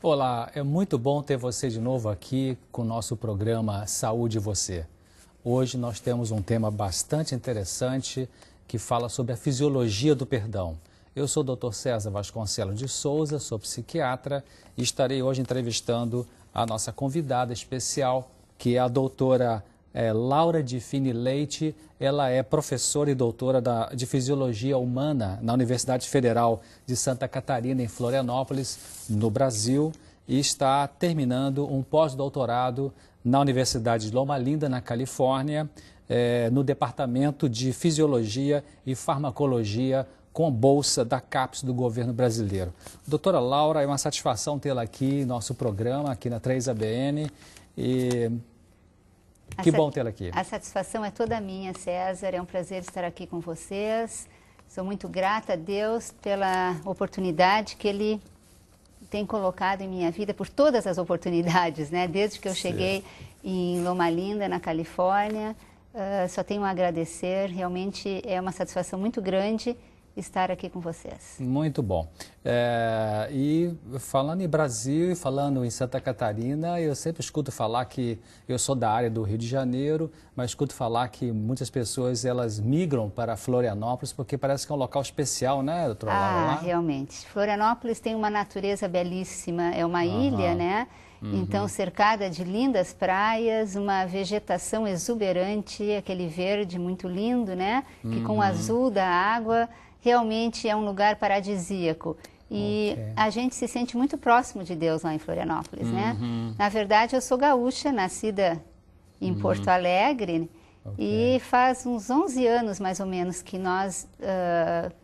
Olá, é muito bom ter você de novo aqui com o nosso programa Saúde e Você. Hoje nós temos um tema bastante interessante que fala sobre a fisiologia do perdão. Eu sou o Dr. César Vasconcelos de Souza, sou psiquiatra e estarei hoje entrevistando a nossa convidada especial, que é a doutora Laura de Fini Leite. Ela é professora e doutora de Fisiologia Humana na Universidade Federal de Santa Catarina, em Florianópolis, no Brasil, e está terminando um pós-doutorado na Universidade de Loma Linda, na Califórnia, no Departamento de Fisiologia e Farmacologia, com bolsa da CAPES do governo brasileiro. Doutora Laura, é uma satisfação tê-la aqui em nosso programa, aqui na 3ABN, e que bom tê-la aqui. A satisfação é toda minha, César, é um prazer estar aqui com vocês. Sou muito grata a Deus pela oportunidade que Ele tem colocado em minha vida, por todas as oportunidades, né? Desde que eu cheguei em Loma Linda, na Califórnia, só tenho a agradecer, realmente é uma satisfação muito grande estar aqui com vocês. Muito bom. E falando em Brasil e falando em Santa Catarina, eu sempre escuto falar que eu sou da área do Rio de Janeiro, mas escuto falar que muitas pessoas elas migram para Florianópolis porque parece que é um local especial, né, doutora Laura? Realmente. Florianópolis tem uma natureza belíssima, é uma ilha, né? Então, cercada de lindas praias, uma vegetação exuberante, aquele verde muito lindo, né? Que com o azul da água, realmente é um lugar paradisíaco. E a gente se sente muito próximo de Deus lá em Florianópolis, né? Na verdade, eu sou gaúcha, nascida em Porto Alegre, e faz uns 11 anos, mais ou menos, que nós,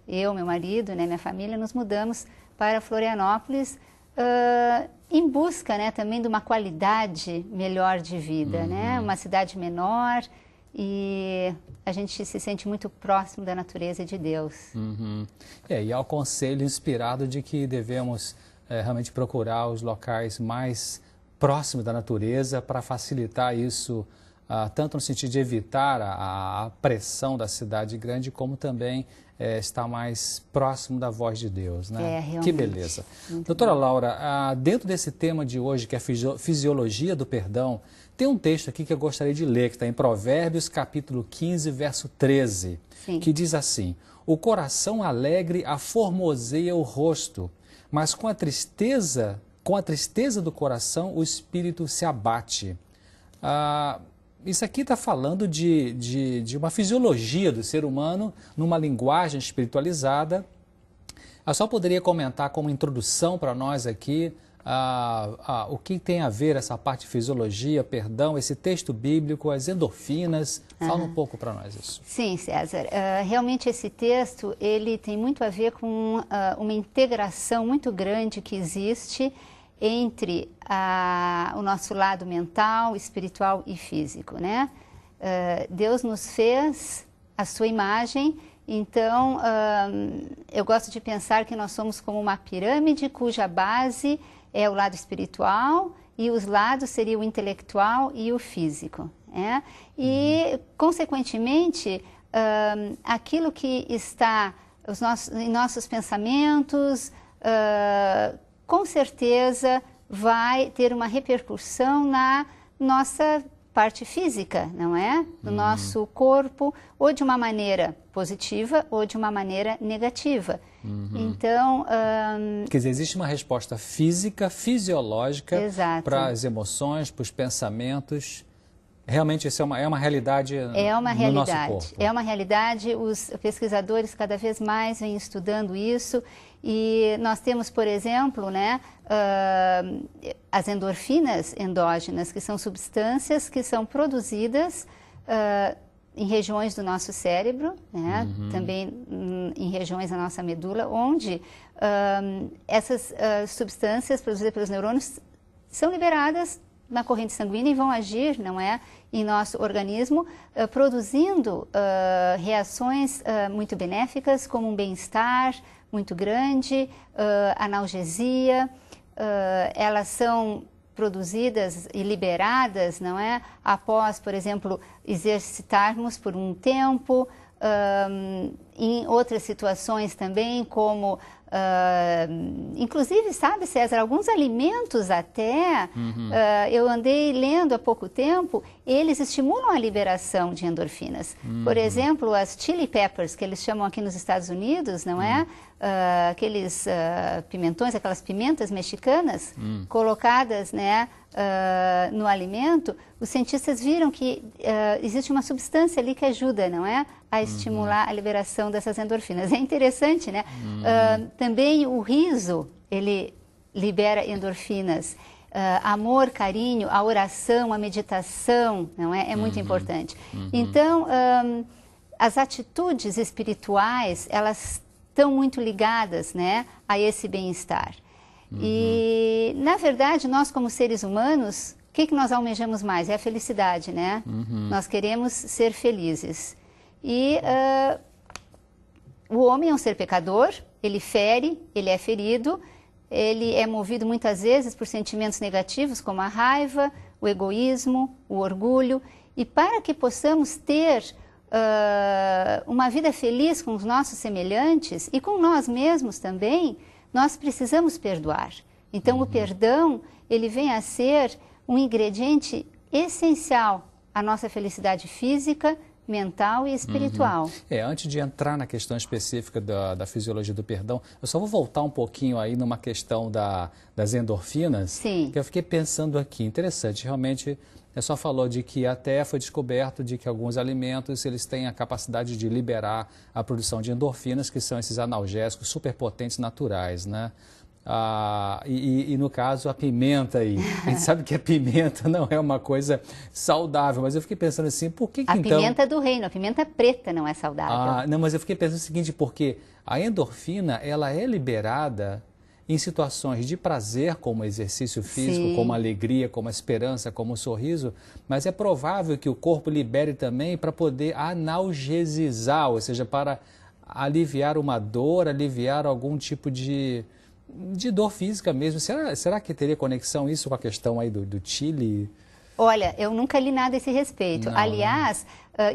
eu, meu marido, né, minha família, nos mudamos para Florianópolis, em busca, né, também de uma qualidade melhor de vida, né? Uma cidade menor, e a gente se sente muito próximo da natureza de Deus. E há o conselho inspirado de que devemos realmente procurar os locais mais próximos da natureza para facilitar isso, tanto no sentido de evitar a pressão da cidade grande, como também estar mais próximo da voz de Deus, né? Realmente. Que beleza. Muito Doutora bom. Laura, dentro desse tema de hoje, que é a fisiologia do perdão, tem um texto aqui que eu gostaria de ler, que está em Provérbios, capítulo 15, verso 13, que diz assim: o coração alegre aformoseia o rosto, mas com a tristeza do coração o espírito se abate. Isso aqui está falando de uma fisiologia do ser humano numa linguagem espiritualizada. Eu só poderia comentar como introdução para nós aqui o que tem a ver essa parte de fisiologia, perdão, esse texto bíblico, as endorfinas. Fala um pouco para nós isso. Sim, César. Realmente esse texto ele tem muito a ver com uma integração muito grande que existe entre o nosso lado mental, espiritual e físico, né? Deus nos fez a sua imagem, então eu gosto de pensar que nós somos como uma pirâmide cuja base é o lado espiritual e os lados seriam o intelectual e o físico, né? E, consequentemente, aquilo que está em nossos pensamentos, com certeza vai ter uma repercussão na nossa parte física, não é? No nosso corpo, ou de uma maneira positiva ou de uma maneira negativa. Então... Quer dizer, existe uma resposta física, fisiológica para as emoções, para os pensamentos. Realmente isso é uma realidade no nosso corpo. É uma realidade, os pesquisadores cada vez mais vêm estudando isso e nós temos, por exemplo, né, as endorfinas endógenas, que são substâncias que são produzidas em regiões do nosso cérebro, né, também em regiões da nossa medula, onde essas substâncias produzidas pelos neurônios são liberadas na corrente sanguínea e vão agir, não é, em nosso organismo, produzindo reações muito benéficas, como um bem-estar muito grande, analgesia. Elas são produzidas e liberadas, não é, após, por exemplo, exercitarmos por um tempo, em outras situações também, como Inclusive, sabe, César, alguns alimentos até, eu andei lendo há pouco tempo, eles estimulam a liberação de endorfinas. Por exemplo, as chili peppers, que eles chamam aqui nos Estados Unidos, não é? Aqueles pimentões, aquelas pimentas mexicanas colocadas, né, no alimento, os cientistas viram que existe uma substância ali que ajuda, não é? A estimular a liberação dessas endorfinas. É interessante, né? Também o riso, ele libera endorfinas. Amor, carinho, a oração, a meditação, não é? É muito importante. Então, as atitudes espirituais, elas estão muito ligadas, né, a esse bem-estar. E, na verdade, nós como seres humanos, o que nós almejamos mais? É a felicidade, né? Nós queremos ser felizes. E o homem é um ser pecador, ele fere, ele é ferido, ele é movido muitas vezes por sentimentos negativos, como a raiva, o egoísmo, o orgulho. E para que possamos ter uma vida feliz com os nossos semelhantes e com nós mesmos também, nós precisamos perdoar. Então, o perdão, ele vem a ser um ingrediente essencial à nossa felicidade física, mental e espiritual. Antes de entrar na questão específica da fisiologia do perdão, eu só vou voltar um pouquinho aí numa questão das endorfinas. Sim. Que eu fiquei pensando aqui, interessante, realmente, você só falou de que até foi descoberto de que alguns alimentos, eles têm a capacidade de liberar a produção de endorfinas, que são esses analgésicos superpotentes naturais, né? E no caso, a pimenta aí. A gente sabe que a pimenta não é uma coisa saudável, mas eu fiquei pensando assim, por que então... A pimenta do reino, a pimenta preta não é saudável. Não, mas eu fiquei pensando o seguinte, porque a endorfina, ela é liberada em situações de prazer, como exercício físico, Sim. como alegria, como esperança, como sorriso, mas é provável que o corpo libere também para poder analgesizar, ou seja, para aliviar uma dor, aliviar algum tipo de dor física mesmo. Será que teria conexão isso com a questão aí do chile? Olha, eu nunca li nada a esse respeito. Não, aliás,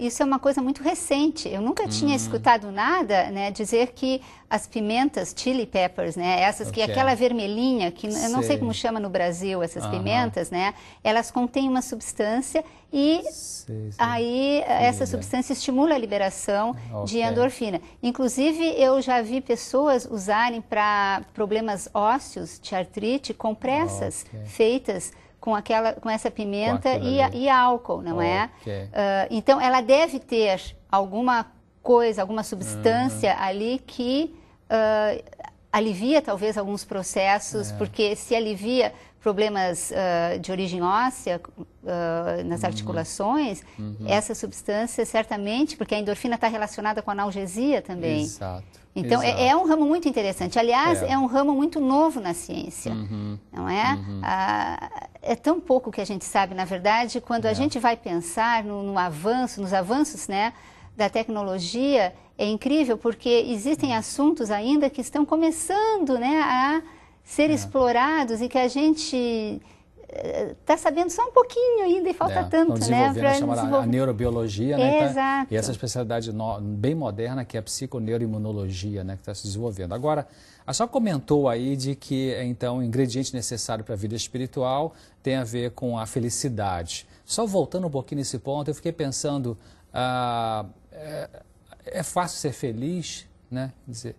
isso é uma coisa muito recente. Eu nunca tinha escutado nada, né, dizer que as pimentas, chili peppers, né, essas que aquela vermelhinha, que eu não sei como chama no Brasil essas pimentas, né, elas contêm uma substância e aí essa substância estimula a liberação de endorfina. Inclusive, eu já vi pessoas usarem para problemas ósseos, de artrite, compressas feitas com essa pimenta e álcool, não é? Então, ela deve ter alguma coisa, alguma substância ali que alivia talvez alguns processos, porque se alivia problemas de origem óssea nas articulações, essa substância certamente, porque a endorfina está relacionada com a analgesia também. Exato. Então, é um ramo muito interessante. Aliás, é um ramo muito novo na ciência, não é? É tão pouco que a gente sabe, na verdade, quando a gente vai pensar no avanço, nos avanços, né, da tecnologia, é incrível, porque existem assuntos ainda que estão começando, né, a ser explorados e que a gente está sabendo só um pouquinho ainda e falta tanto, né? Para a neurobiologia, né? Exato. E essa especialidade bem moderna que é a psiconeuroimunologia, né? Que está se desenvolvendo. Agora, a senhora comentou aí de que, então, o ingrediente necessário para a vida espiritual tem a ver com a felicidade. Só voltando um pouquinho nesse ponto, eu fiquei pensando, é fácil ser feliz, né? Quer dizer,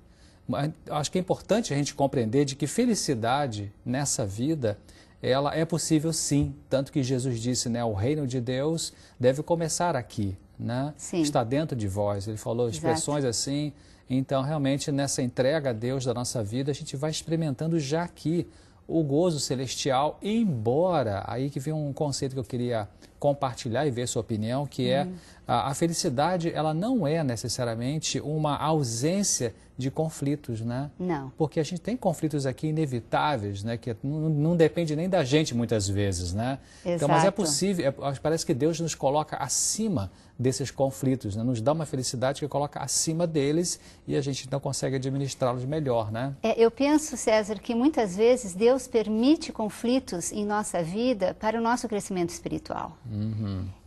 acho que é importante a gente compreender de que felicidade nessa vida, ela é possível sim, tanto que Jesus disse, né, o reino de Deus deve começar aqui, né? Sim. Está dentro de vós. Ele falou expressões assim. Então, realmente, nessa entrega a Deus da nossa vida, a gente vai experimentando já aqui o gozo celestial, embora, aí que vem um conceito que eu queria compartilhar e ver sua opinião, que é a felicidade, ela não é necessariamente uma ausência de conflitos, né? Não. Porque a gente tem conflitos aqui inevitáveis, né? Que não depende nem da gente muitas vezes, né? Exato. Então, mas é possível, parece que Deus nos coloca acima desses conflitos, né? Nos dá uma felicidade que coloca acima deles e a gente então consegue administrá-los melhor, né? Eu penso, César, que muitas vezes Deus permite conflitos em nossa vida para o nosso crescimento espiritual.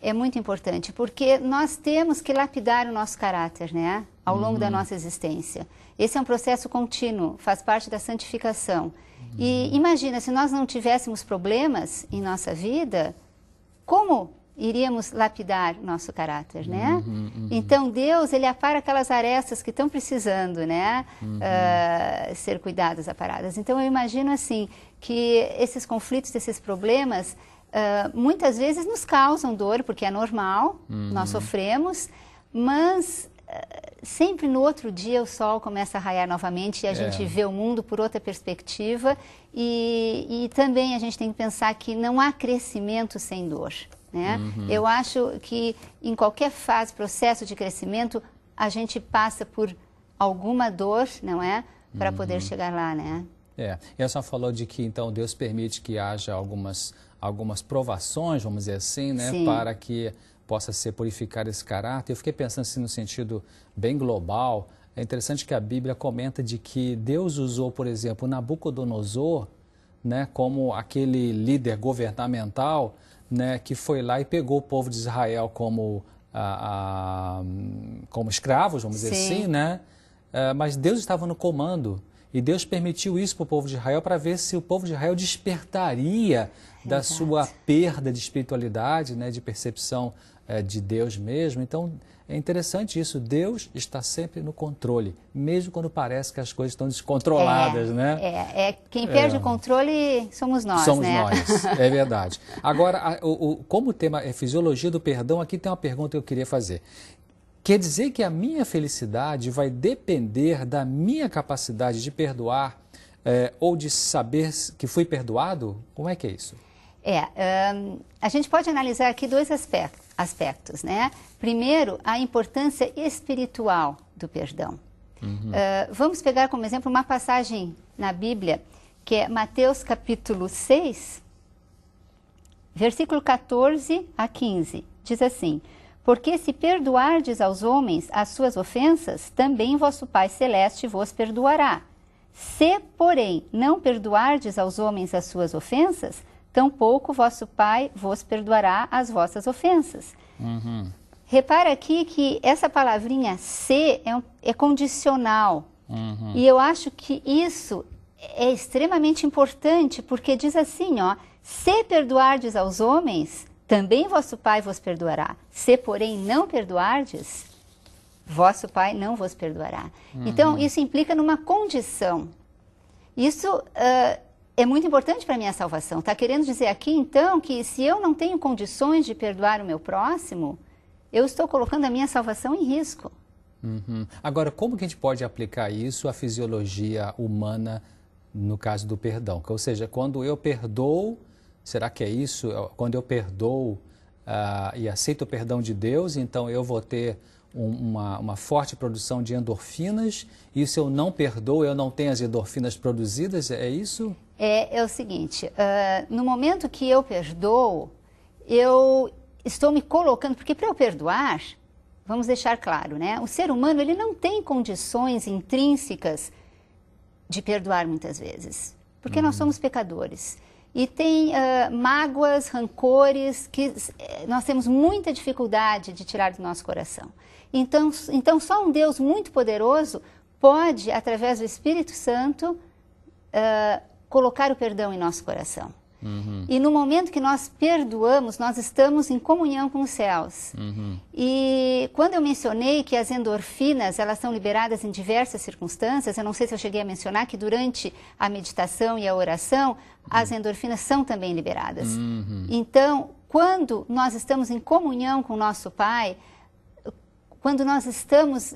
É muito importante, porque nós temos que lapidar o nosso caráter, né? Ao longo da nossa existência. Esse é um processo contínuo, faz parte da santificação. E imagina, se nós não tivéssemos problemas em nossa vida, como iríamos lapidar nosso caráter, né? Então Deus, ele apara aquelas arestas que estão precisando, né? Ser cuidadas, aparadas. Então eu imagino assim, que esses conflitos, esses problemas, muitas vezes nos causam dor, porque é normal, nós sofremos, mas sempre no outro dia o sol começa a raiar novamente e a gente vê o mundo por outra perspectiva e também a gente tem que pensar que não há crescimento sem dor, né? Eu acho que em qualquer fase, processo de crescimento, a gente passa por alguma dor, não é? Para poder chegar lá, né? E a senhora falou de que então Deus permite que haja algumas provações, vamos dizer assim, né? Sim. Para que possa ser purificado esse caráter. Eu fiquei pensando assim no sentido bem global. É interessante que a Bíblia comenta de que Deus usou, por exemplo, Nabucodonosor, né, como aquele líder governamental, né, que foi lá e pegou o povo de Israel como escravos, vamos dizer assim, né? Mas Deus estava no comando. E Deus permitiu isso para o povo de Israel para ver se o povo de Israel despertaria da sua perda de espiritualidade, né, de percepção de Deus mesmo. Então, é interessante isso. Deus está sempre no controle, mesmo quando parece que as coisas estão descontroladas, né? Quem perde o controle somos nós, somos né? nós, é verdade. Agora, como o tema é fisiologia do perdão, aqui tem uma pergunta que eu queria fazer. Quer dizer que a minha felicidade vai depender da minha capacidade de perdoar ou de saber que fui perdoado? Como é que é isso? A gente pode analisar aqui dois aspectos, né? Primeiro, a importância espiritual do perdão. Vamos pegar como exemplo uma passagem na Bíblia, que é Mateus capítulo 6, versículo 14 a 15. Diz assim: porque se perdoardes aos homens as suas ofensas, também vosso Pai Celeste vos perdoará. Se, porém, não perdoardes aos homens as suas ofensas, tampouco vosso Pai vos perdoará as vossas ofensas. Repara aqui que essa palavrinha se é condicional. E eu acho que isso é extremamente importante, porque diz assim, ó, se perdoardes aos homens, também vosso Pai vos perdoará. Se, porém, não perdoardes, vosso Pai não vos perdoará. Então, isso implica numa condição. Isso é muito importante para a minha salvação. Está querendo dizer aqui, então, que se eu não tenho condições de perdoar o meu próximo, eu estou colocando a minha salvação em risco. Agora, como que a gente pode aplicar isso à fisiologia humana no caso do perdão? Ou seja, quando eu perdoo, será que é isso? Quando eu perdoo e aceito o perdão de Deus, então eu vou ter uma forte produção de endorfinas, e se eu não perdoo, eu não tenho as endorfinas produzidas, é isso? É o seguinte, no momento que eu perdoo, eu estou me colocando, porque para eu perdoar, vamos deixar claro, né? O ser humano, ele não tem condições intrínsecas de perdoar muitas vezes, porque nós somos pecadores. E tem mágoas, rancores, que nós temos muita dificuldade de tirar do nosso coração. Então só um Deus muito poderoso pode, através do Espírito Santo, colocar o perdão em nosso coração. E no momento que nós perdoamos, nós estamos em comunhão com os céus. E quando eu mencionei que as endorfinas, elas são liberadas em diversas circunstâncias, eu não sei se eu cheguei a mencionar que durante a meditação e a oração, as endorfinas são também liberadas. Então, quando nós estamos em comunhão com o nosso Pai, quando nós estamos,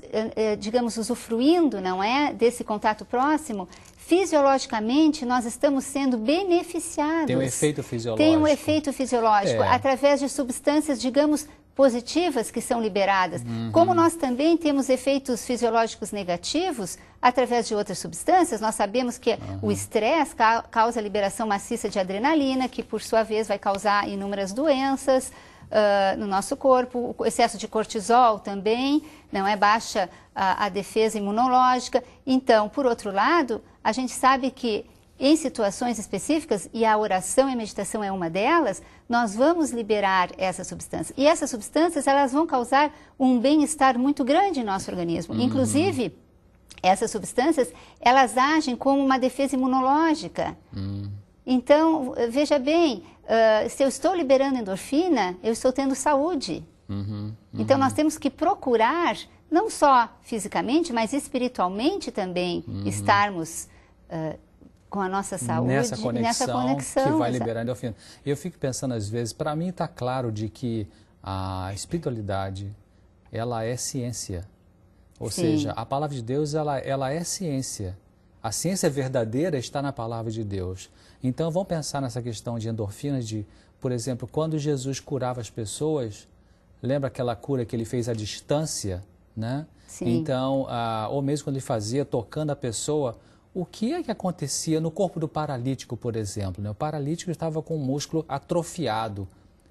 digamos, usufruindo, não é, desse contato próximo, fisiologicamente nós estamos sendo beneficiados. Tem um efeito fisiológico. Tem um efeito fisiológico, através de substâncias, digamos, positivas que são liberadas. Como nós também temos efeitos fisiológicos negativos, através de outras substâncias, nós sabemos que o estresse causa a liberação maciça de adrenalina, que por sua vez vai causar inúmeras doenças no nosso corpo. O excesso de cortisol também, não é, baixa a defesa imunológica. Então, por outro lado, a gente sabe que em situações específicas, e a oração e a meditação é uma delas, nós vamos liberar essa substância. E essas substâncias, elas vão causar um bem-estar muito grande em nosso organismo. Inclusive, essas substâncias, elas agem como uma defesa imunológica. Então, veja bem, se eu estou liberando endorfina, eu estou tendo saúde. Então, nós temos que procurar, não só fisicamente, mas espiritualmente também, estarmos com a nossa saúde, nessa conexão que vai exato. liberar endorfina. Eu fico pensando às vezes, para mim está claro de que a espiritualidade, ela é ciência. Ou seja, a palavra de Deus, ela é ciência. A ciência verdadeira está na palavra de Deus. Então, vamos pensar nessa questão de endorfinas, por exemplo, quando Jesus curava as pessoas, lembra aquela cura que ele fez à distância, né? Sim. Então, ou mesmo quando ele fazia, tocando a pessoa, o que é que acontecia no corpo do paralítico, por exemplo, né? O paralítico estava com o músculo atrofiado,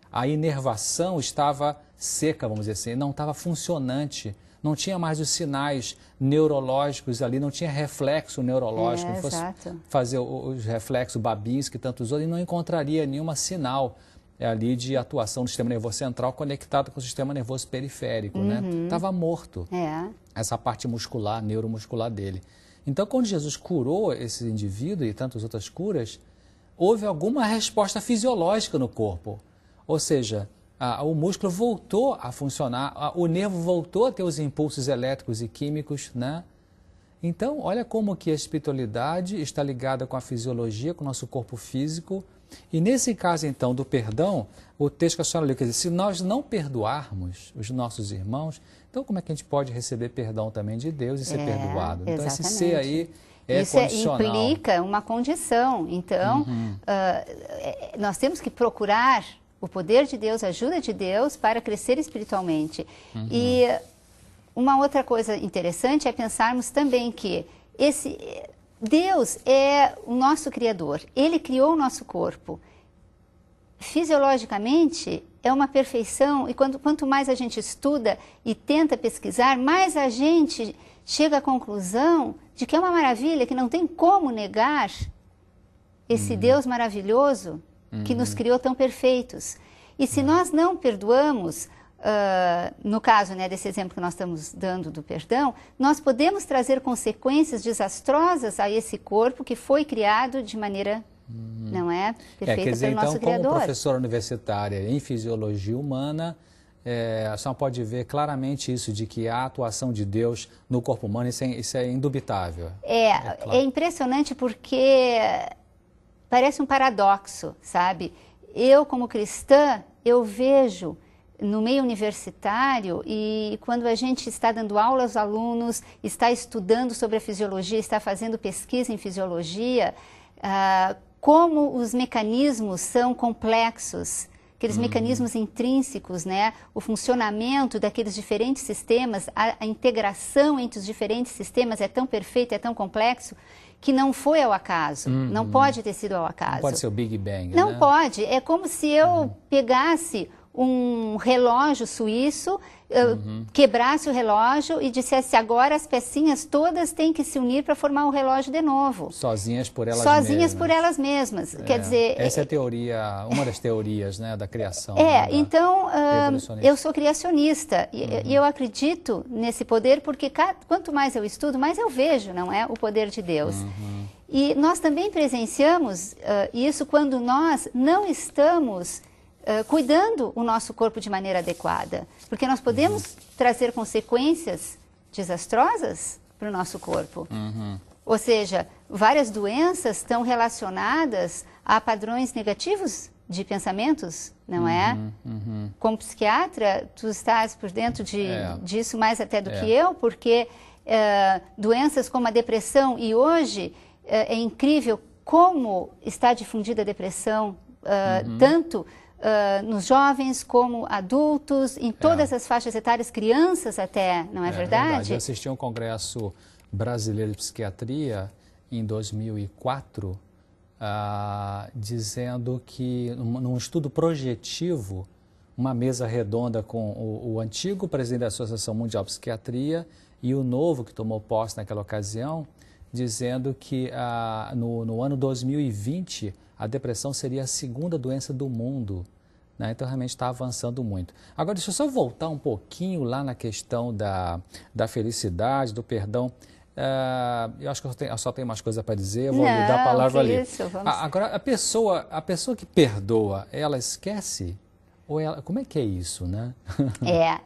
a inervação estava seca, vamos dizer assim, não estava funcionante. Não tinha mais os sinais neurológicos ali, não tinha reflexo neurológico, fosse fazer os reflexos Babinski e tantos outros, e não encontraria nenhum sinal ali de atuação do sistema nervoso central conectado com o sistema nervoso periférico, né? Estava morto, essa parte muscular, neuromuscular dele. Então, quando Jesus curou esse indivíduo e tantas outras curas, houve alguma resposta fisiológica no corpo, ou seja, o músculo voltou a funcionar, o nervo voltou a ter os impulsos elétricos e químicos, né? Então, olha como que a espiritualidade está ligada com a fisiologia, com o nosso corpo físico. E nesse caso, então, do perdão, o texto que a senhora leu, quer dizer, se nós não perdoarmos os nossos irmãos, então como é que a gente pode receber perdão também de Deus e ser perdoado? Então, exatamente. Esse ser aí é isso condicional. Implica uma condição. Então, nós temos que procurar o poder de Deus, a ajuda de Deus para crescer espiritualmente. E uma outra coisa interessante é pensarmos também que Deus é o nosso Criador. Ele criou o nosso corpo. Fisiologicamente, é uma perfeição, e quanto mais a gente estuda e tenta pesquisar, mais a gente chega à conclusão de que é uma maravilha, que não tem como negar esse Deus maravilhoso que nos criou tão perfeitos. E se nós não perdoamos, no caso, né, desse exemplo que nós estamos dando do perdão, nós podemos trazer consequências desastrosas a esse corpo que foi criado de maneira, não é, perfeita quer dizer, pelo nosso então, Criador. como professora universitária em fisiologia humana, a senhora pode ver claramente isso, de que há atuação de Deus no corpo humano, isso é indubitável. Claro. É impressionante porque parece um paradoxo, sabe? Eu, como cristã, eu vejo no meio universitário e quando a gente está dando aula aos alunos, está estudando sobre a fisiologia, está fazendo pesquisa em fisiologia, como os mecanismos são complexos, aqueles mecanismos intrínsecos, né? O funcionamento daqueles diferentes sistemas, a integração entre os diferentes sistemas é tão perfeita, é tão complexo, que não foi ao acaso, não pode ter sido ao acaso. Não pode ser o Big Bang, Não né? pode, é como se eu pegasse um relógio suíço, quebrasse o relógio e dissesse agora as pecinhas todas têm que se unir para formar um relógio de novo. Sozinhas por elas mesmas. Sozinhas por elas mesmas. Quer dizer, essa é a teoria, uma das teorias, né, da criação. Então, eu sou criacionista e eu acredito nesse poder porque quanto mais eu estudo, mais eu vejo, não é, o poder de Deus. E nós também presenciamos isso quando nós não estamos cuidando o nosso corpo de maneira adequada, porque nós podemos trazer consequências desastrosas para o nosso corpo. Ou seja, várias doenças estão relacionadas a padrões negativos de pensamentos, não é? Como psiquiatra, tu estás por dentro disso mais até do que eu, porque doenças como a depressão, e hoje é incrível como está difundida a depressão, tanto nos jovens como adultos, em todas as faixas etárias, crianças até, não é verdade? Eu assisti a um congresso brasileiro de psiquiatria em 2004, dizendo que num estudo projetivo, uma mesa redonda com o antigo presidente da Associação Mundial de Psiquiatria e o novo que tomou posse naquela ocasião, dizendo que no ano 2020 a depressão seria a segunda doença do mundo. Né? Então, realmente está avançando muito. Agora, deixa eu só voltar um pouquinho lá na questão da felicidade, do perdão. Eu acho que eu só tenho mais coisa para dizer, eu vou lhe dar a palavra ali. Isso, Agora, a pessoa que perdoa, ela esquece? Ou como é que é isso, né?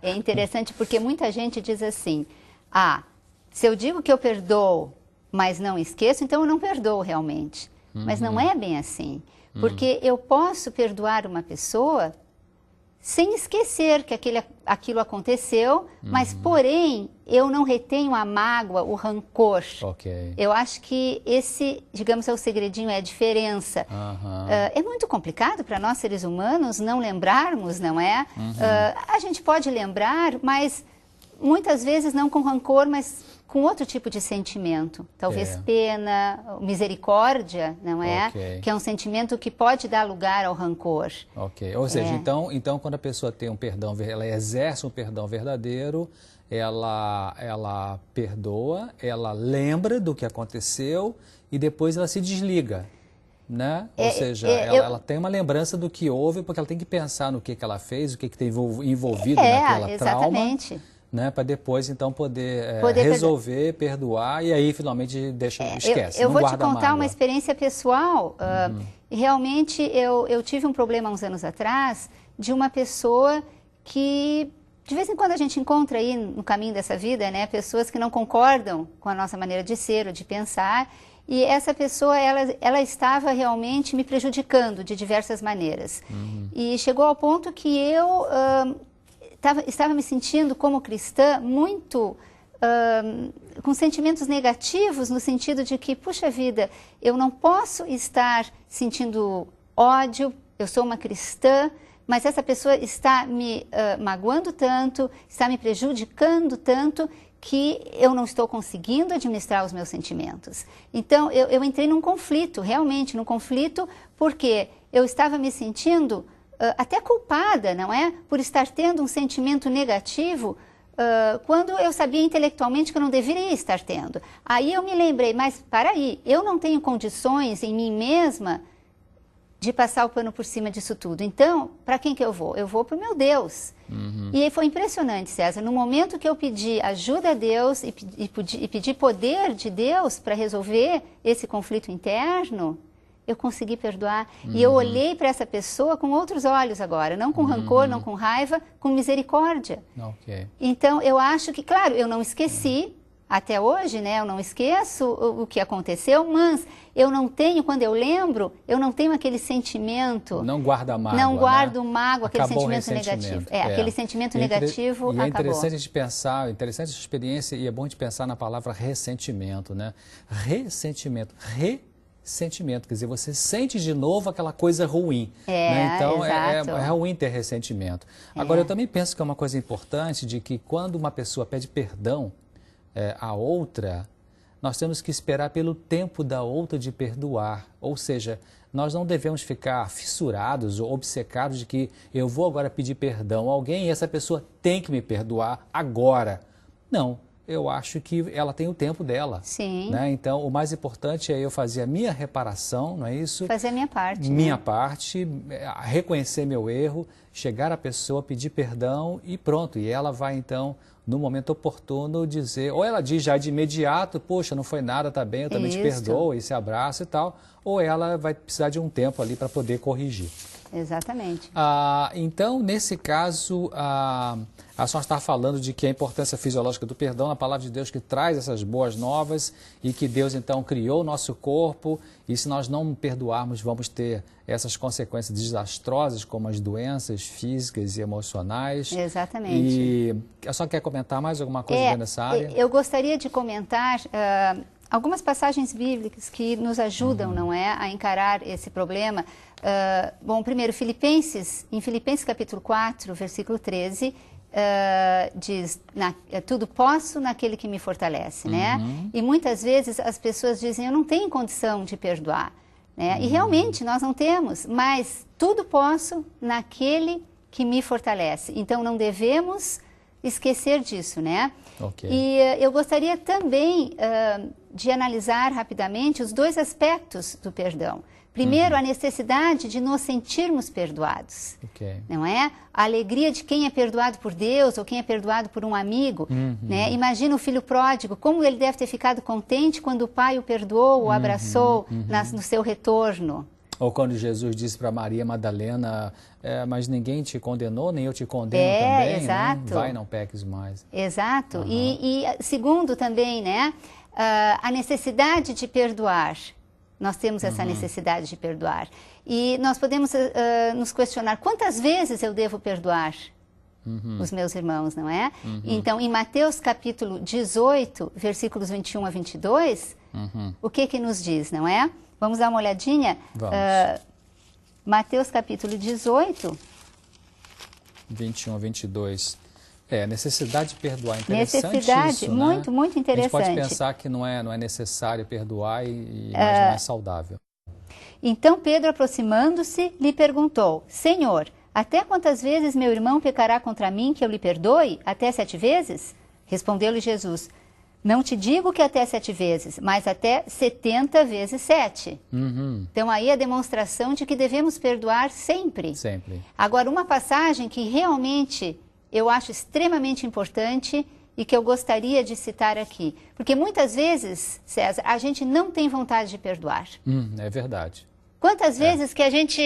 É interessante porque muita gente diz assim, se eu digo que eu perdoo, mas não esqueço, então eu não perdoo realmente. Mas não é bem assim, porque eu posso perdoar uma pessoa sem esquecer que aquilo aconteceu, mas porém eu não retenho a mágoa, o rancor. Okay. Eu acho que esse, digamos, é o segredinho, é a diferença. É muito complicado para nós seres humanos não lembrarmos, não é? A gente pode lembrar, mas muitas vezes não com rancor, mas com outro tipo de sentimento. Talvez pena, misericórdia, não é? Okay. Que é um sentimento que pode dar lugar ao rancor. Ok. Ou seja, então quando a pessoa tem um perdão, ela exerce um perdão verdadeiro, ela perdoa, ela lembra do que aconteceu e depois ela se desliga. Né? Ou seja, ela tem uma lembrança do que houve, porque ela tem que pensar no que ela fez, o que tem envolvido naquela exatamente. trauma. Né, para depois, então, poder resolver, perdoar e aí, finalmente, esquece. Eu vou te contar uma experiência pessoal. Realmente, eu tive um problema uns anos atrás de uma pessoa que, de vez em quando, a gente encontra aí no caminho dessa vida, né, pessoas que não concordam com a nossa maneira de ser ou de pensar. E essa pessoa, ela estava realmente me prejudicando de diversas maneiras. E chegou ao ponto que eu... estava me sentindo como cristã muito com sentimentos negativos, no sentido de que, puxa vida, eu não posso estar sentindo ódio, eu sou uma cristã, mas essa pessoa está me magoando tanto, está me prejudicando tanto, que eu não estou conseguindo administrar os meus sentimentos. Então, eu entrei num conflito, realmente, num conflito, porque eu estava me sentindo... até culpada, não é? Por estar tendo um sentimento negativo quando eu sabia intelectualmente que eu não deveria estar tendo. Aí eu me lembrei, mas para aí, eu não tenho condições em mim mesma de passar o pano por cima disso tudo. Então, para quem que eu vou? Eu vou para o meu Deus. E aí foi impressionante, César. No momento que eu pedi ajuda a Deus e pedi poder de Deus para resolver esse conflito interno, eu consegui perdoar. E eu olhei para essa pessoa com outros olhos agora, não com rancor, não com raiva, com misericórdia. Okay. Então, eu acho que, claro, eu não esqueci, até hoje, né, eu não esqueço o que aconteceu, mas eu não tenho, quando eu lembro, eu não tenho aquele sentimento... Não guarda mágoa, não guardo mágoa, aquele acabou sentimento negativo. Aquele sentimento negativo acabou. É interessante a gente pensar, interessante essa experiência, e é bom a gente pensar na palavra ressentimento, né? Ressentimento, quer dizer, você sente de novo aquela coisa ruim. Né? Então, é ruim ter ressentimento. Agora, eu também penso que é uma coisa importante de que quando uma pessoa pede perdão à outra, nós temos que esperar pelo tempo da outra de perdoar. Ou seja, nós não devemos ficar fissurados ou obcecados de que eu vou agora pedir perdão a alguém e essa pessoa tem que me perdoar agora. Não. Eu acho que ela tem o tempo dela. Sim. Né? Então, o mais importante é eu fazer a minha reparação, não é isso? Fazer a minha parte. Minha parte, reconhecer meu erro, chegar à pessoa, pedir perdão e pronto. E ela vai, então, no momento oportuno, dizer... Ou ela diz já de imediato, poxa, não foi nada, tá bem, eu também te perdoo, e se abraça e tal. Ou ela vai precisar de um tempo ali para poder corrigir. Exatamente. Então, nesse caso, a senhora está falando de que a importância fisiológica do perdão, a palavra de Deus que traz essas boas novas e que Deus, então, criou o nosso corpo e se nós não perdoarmos, vamos ter essas consequências desastrosas, como as doenças físicas e emocionais. Exatamente. E a senhora quer comentar mais alguma coisa nessa área? Eu gostaria de comentar... algumas passagens bíblicas que nos ajudam, não é, a encarar esse problema. Bom, primeiro, em Filipenses capítulo 4, versículo 13, diz, tudo posso naquele que me fortalece, né? E muitas vezes as pessoas dizem, eu não tenho condição de perdoar, né? E realmente nós não temos, mas tudo posso naquele que me fortalece. Então não devemos esquecer disso, né? Okay. E eu gostaria também de analisar rapidamente os dois aspectos do perdão. Primeiro, a necessidade de nos sentirmos perdoados, não é? A alegria de quem é perdoado por Deus ou quem é perdoado por um amigo, né? Imagina o filho pródigo, como ele deve ter ficado contente quando o pai o perdoou, o abraçou no seu retorno. Ou quando Jesus disse para Maria Madalena, mas ninguém te condenou, nem eu te condeno também, exato. Né? Vai, não peques mais. Exato. E segundo também, né, a necessidade de perdoar. Nós temos essa necessidade de perdoar. E nós podemos nos questionar, quantas vezes eu devo perdoar os meus irmãos, não é? Então, em Mateus capítulo 18, versículos 21 a 22, o que nos diz, não é? Vamos dar uma olhadinha? Vamos. Mateus capítulo 18. 21 a 22. Necessidade de perdoar. Interessante necessidade, isso, muito, né? muito interessante. A gente pode pensar que não é necessário perdoar, mas não é saudável. Então Pedro, aproximando-se, lhe perguntou, Senhor, até quantas vezes meu irmão pecará contra mim que eu lhe perdoe? Até 7 vezes? Respondeu-lhe Jesus, não te digo que até 7 vezes, mas até 70 vezes 7. Então aí a demonstração de que devemos perdoar sempre. Sempre. Agora, uma passagem que realmente eu acho extremamente importante e que eu gostaria de citar aqui. Porque muitas vezes, César, a gente não tem vontade de perdoar. É verdade. Quantas vezes que a gente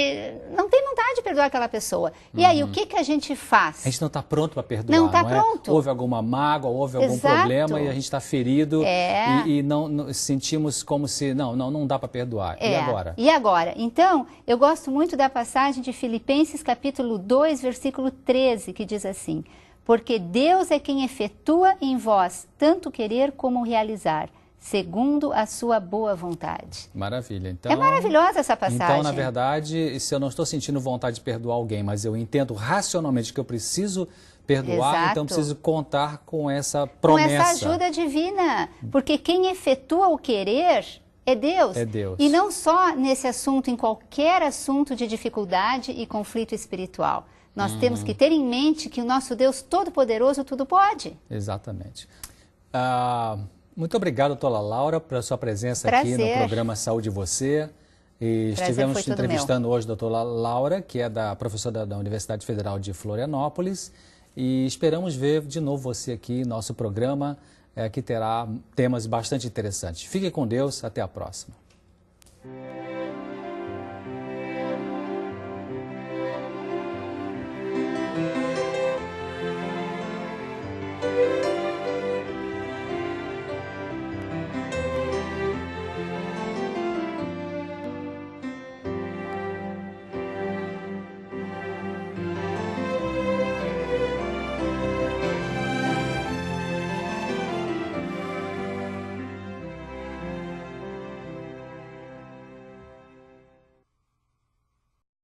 não tem vontade de perdoar aquela pessoa? E aí, o que a gente faz? A gente não está pronto para perdoar, não está pronto. Houve alguma mágoa, houve algum problema e a gente está ferido e não sentimos como se, não dá para perdoar. E agora? E agora? Então, eu gosto muito da passagem de Filipenses capítulo 2, versículo 13, que diz assim, porque Deus é quem efetua em vós tanto querer como realizar, segundo a sua boa vontade. Maravilha. Então, é maravilhosa essa passagem. Então, na verdade, se eu não estou sentindo vontade de perdoar alguém, mas eu entendo racionalmente que eu preciso perdoar, então preciso contar com essa promessa. Com essa ajuda divina. Porque quem efetua o querer é Deus. É Deus. E não só nesse assunto, em qualquer assunto de dificuldade e conflito espiritual. Nós temos que ter em mente que o nosso Deus Todo-Poderoso tudo pode. Exatamente. Muito obrigado, doutora Laura, pela sua presença aqui no programa Saúde Você. E estivemos entrevistando hoje a doutora Laura, que é professora da Universidade Federal de Florianópolis. E esperamos ver de novo você aqui no nosso programa, que terá temas bastante interessantes. Fique com Deus, até a próxima.